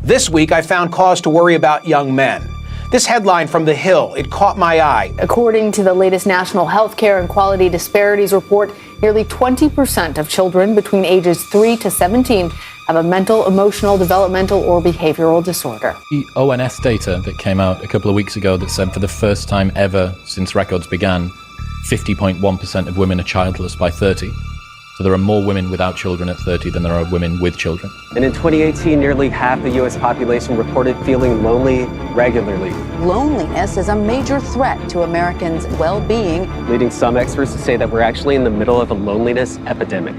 This week, I found cause to worry about young men. This headline from The Hill, it caught my eye. According to the latest National Healthcare and Quality Disparities Report, nearly 20% of children between ages 3 to 17 have a mental, emotional, developmental, or behavioral disorder. The ONS data that came out a couple of weeks ago that said for the first time ever since records began, 50.1% of women are childless by 30. So there are more women without children at 30 than there are women with children. And in 2018, nearly half the U.S. population reported feeling lonely regularly. Loneliness is a major threat to Americans' well-being, leading some experts to say that we're actually in the middle of a loneliness epidemic.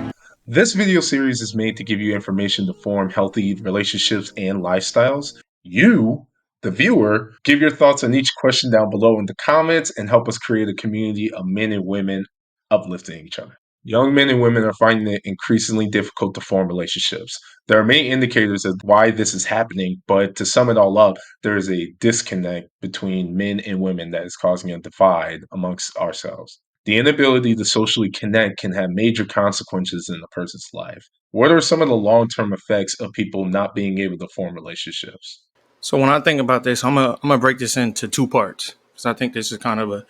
This video series is made to give you information to form healthy relationships and lifestyles. You, the viewer, give your thoughts on each question down below in the comments and help us create a community of men and women uplifting each other. Young men and women are finding it increasingly difficult to form relationships. There are many indicators of why this is happening, but to sum it all up, there is a disconnect between men and women that is causing a divide amongst ourselves. The inability to socially connect can have major consequences in a person's life. What are some of the long-term effects of people not being able to form relationships? So when I think about this, I'm gonna break this into two parts, because I think this is kind of a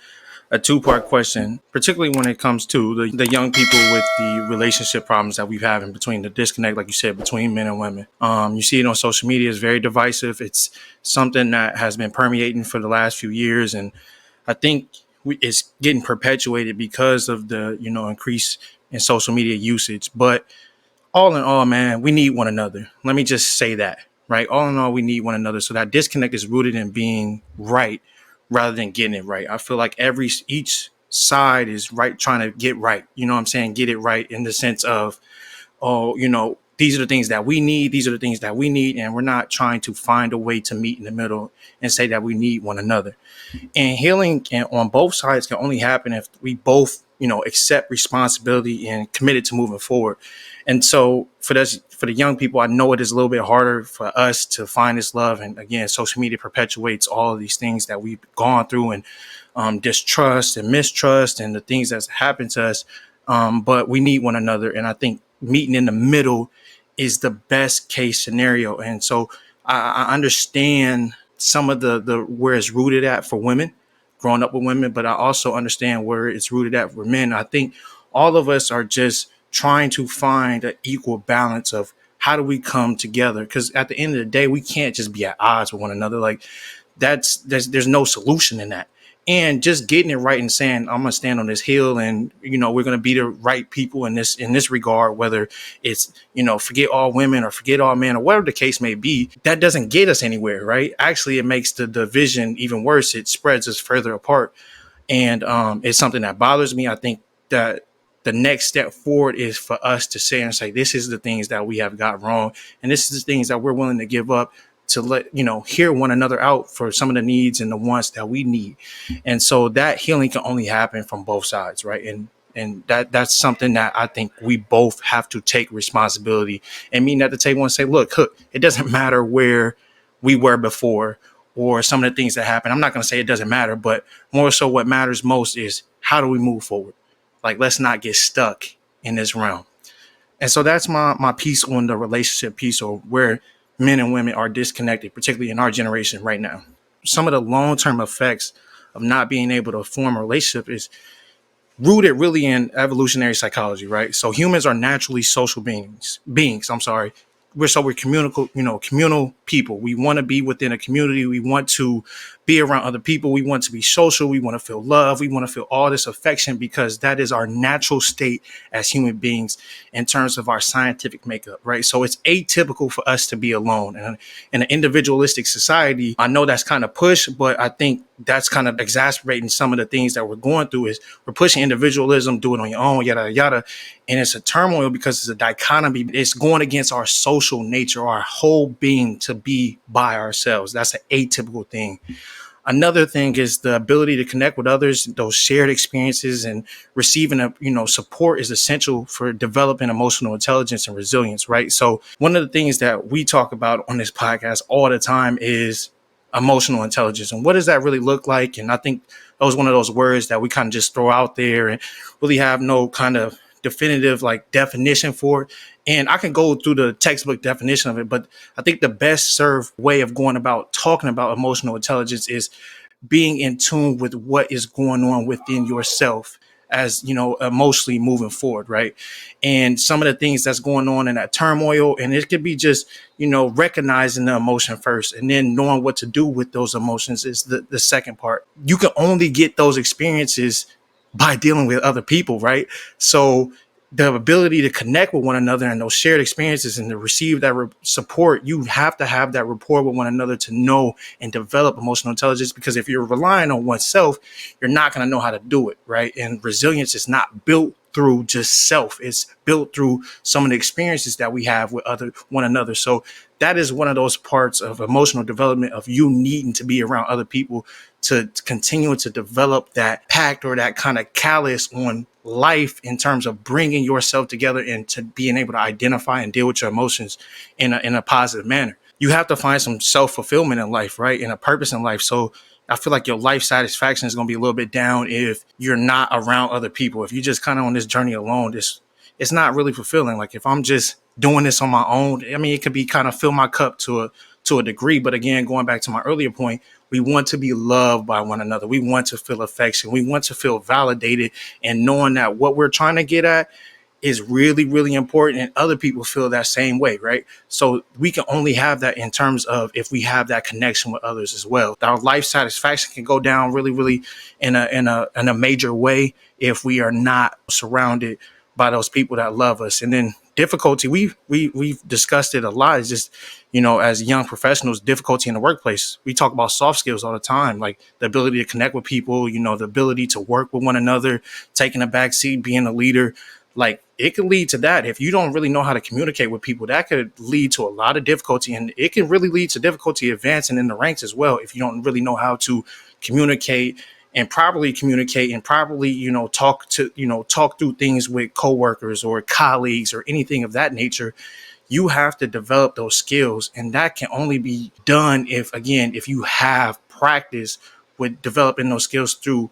two-part question, particularly when it comes to the young people with the relationship problems that we've had in between, the disconnect, like you said, between men and women. You see it on social media. It's very divisive. It's something that has been permeating for the last few years, and I think it's getting perpetuated because of the increase in social media usage. But all in all, man, we need one another. Let me just say that, right? All in all, we need one another. So that disconnect is rooted in being right rather than getting it right. I feel like each side is right, trying to get right. You know what I'm saying? Get it right in the sense of, these are the things that we need. These are the things that we need. And we're not trying to find a way to meet in the middle and say that we need one another. And healing on both sides can only happen if we both, accept responsibility and committed to moving forward. And so for the young people, I know it is a little bit harder for us to find this love. And again, social media perpetuates all of these things that we've gone through, and distrust and mistrust and the things that's happened to us. But we need one another. And I think meeting in the middle is the best case scenario. And so I understand some of the where it's rooted at for women, growing up with women, but I also understand where it's rooted at for men. I think all of us are just trying to find an equal balance of how do we come together? Because at the end of the day, we can't just be at odds with one another. Like there's no solution in that. And just getting it right and saying, I'm going to stand on this hill and, we're going to be the right people in this regard, whether it's, forget all women or forget all men or whatever the case may be, that doesn't get us anywhere, right? Actually, it makes the division even worse. It spreads us further apart. And it's something that bothers me. I think that the next step forward is for us to say, this is the things that we have got wrong. And this is the things that we're willing to give up to let, hear one another out for some of the needs and the wants that we need. And so that healing can only happen from both sides, right? And that's something that I think we both have to take responsibility and meet at the table and say, look, it doesn't matter where we were before or some of the things that happen. I'm not going to say it doesn't matter, but more so what matters most is how do we move forward? Like, let's not get stuck in this realm. And so that's my piece on the relationship piece, or where men and women are disconnected, particularly in our generation right now. Some of the long-term effects of not being able to form a relationship is rooted really in evolutionary psychology, right? So humans are naturally social beings. We're communal people. We want to be within a community. We want to be around other people. We want to be social. We want to feel love. We want to feel all this affection because that is our natural state as human beings in terms of our scientific makeup, right? So it's atypical for us to be alone. And in an individualistic society, I know that's kind of pushed, but I think that's kind of exacerbating some of the things that we're going through. Is we're pushing individualism, do it on your own, yada, yada. And it's a turmoil because it's a dichotomy. It's going against our social nature, our whole being to be by ourselves. That's an atypical thing. Another thing is the ability to connect with others. Those shared experiences and receiving support is essential for developing emotional intelligence and resilience, right? So one of the things that we talk about on this podcast all the time is emotional intelligence. And what does that really look like? And I think that was one of those words that we kind of just throw out there and really have no kind of definitive like definition for it. And I can go through the textbook definition of it, but I think the best served way of going about talking about emotional intelligence is being in tune with what is going on within yourself as emotionally moving forward, right? And some of the things that's going on in that turmoil, and it could be just recognizing the emotion first and then knowing what to do with those emotions is the second part. You can only get those experiences by dealing with other people, right? So the ability to connect with one another and those shared experiences and to receive that support, you have to have that rapport with one another to know and develop emotional intelligence. Because if you're relying on oneself, you're not going to know how to do it, right? And resilience is not built through just self. It's built through some of the experiences that we have with one another. So that is one of those parts of emotional development, of you needing to be around other people to continue to develop that pact or that kind of callus on life in terms of bringing yourself together and to being able to identify and deal with your emotions in a positive manner. You have to find some self-fulfillment in life, right? And a purpose in life. So I feel like your life satisfaction is going to be a little bit down if you're not around other people. If you're just kind of on this journey alone, it's not really fulfilling. Like if I'm just doing this on my own, I mean, it could be kind of fill my cup to a degree. But again, going back to my earlier point, we want to be loved by one another. We want to feel affection. We want to feel validated, and knowing that what we're trying to get at is really, really important, and other people feel that same way, right? So we can only have that in terms of if we have that connection with others as well. Our life satisfaction can go down really, really in a major way if we are not surrounded by those people that love us. And then difficulty, we've discussed it a lot. It's just, as young professionals, difficulty in the workplace. We talk about soft skills all the time, like the ability to connect with people, the ability to work with one another, taking a back seat, being a leader. Like it can lead to that. If you don't really know how to communicate with people, that could lead to a lot of difficulty, and it can really lead to difficulty advancing in the ranks as well. If you don't really know how to communicate and properly talk through things with coworkers or colleagues or anything of that nature, you have to develop those skills. And that can only be done if you have practice with developing those skills through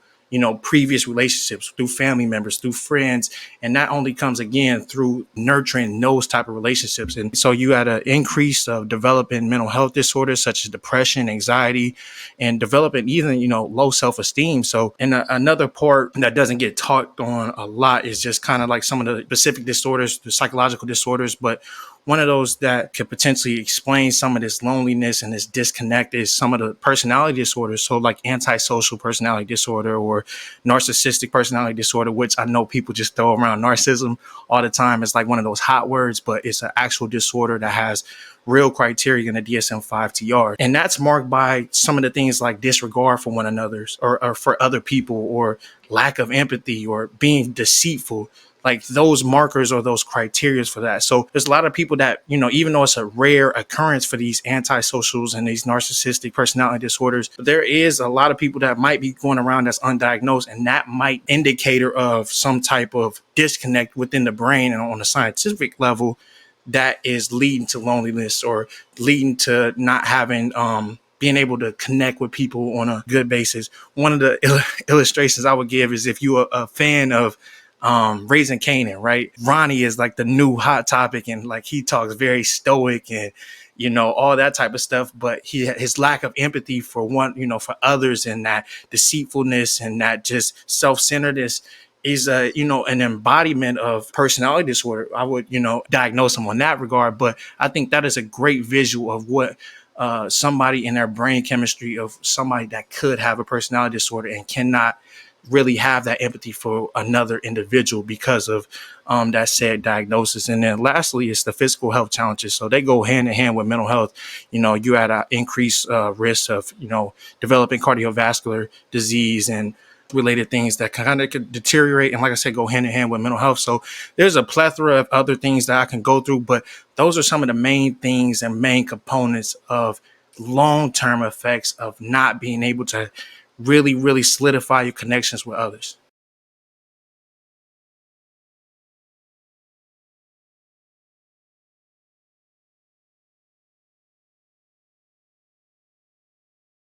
previous relationships, through family members, through friends. And that only comes again through nurturing those type of relationships. And so you had an increase of developing mental health disorders such as depression, anxiety, and developing even, low self-esteem. So, and another part that doesn't get talked on a lot is just kind of like some of the specific disorders, the psychological disorders. But one of those that could potentially explain some of this loneliness and this disconnect is some of the personality disorders. So like antisocial personality disorder or narcissistic personality disorder, which I know people just throw around narcissism all the time. It's like one of those hot words, but it's an actual disorder that has real criteria in the DSM-5 TR. And that's marked by some of the things like disregard for one another or for other people, or lack of empathy, or being deceitful. Like those markers or those criteria for that. So there's a lot of people that, even though it's a rare occurrence for these antisocials and these narcissistic personality disorders, there is a lot of people that might be going around that's undiagnosed, and that might indicator of some type of disconnect within the brain and on a scientific level that is leading to loneliness or leading to not having, being able to connect with people on a good basis. One of the illustrations I would give is if you're a fan of Raising Kanan, right? Ronnie is like the new hot topic, and like he talks very stoic and all that type of stuff, but his lack of empathy for for others, and that deceitfulness and that just self-centeredness is an embodiment of personality disorder. I would diagnose him on that regard, but I think that is a great visual of what somebody in their brain chemistry of somebody that could have a personality disorder and cannot really have that empathy for another individual because of that said diagnosis. And then lastly, it's the physical health challenges. So they go hand in hand with mental health. You had an increased risk of, developing cardiovascular disease and related things that kind of could deteriorate. And like I said, go hand in hand with mental health. So there's a plethora of other things that I can go through, but those are some of the main things and main components of long-term effects of not being able to really, really solidify your connections with others.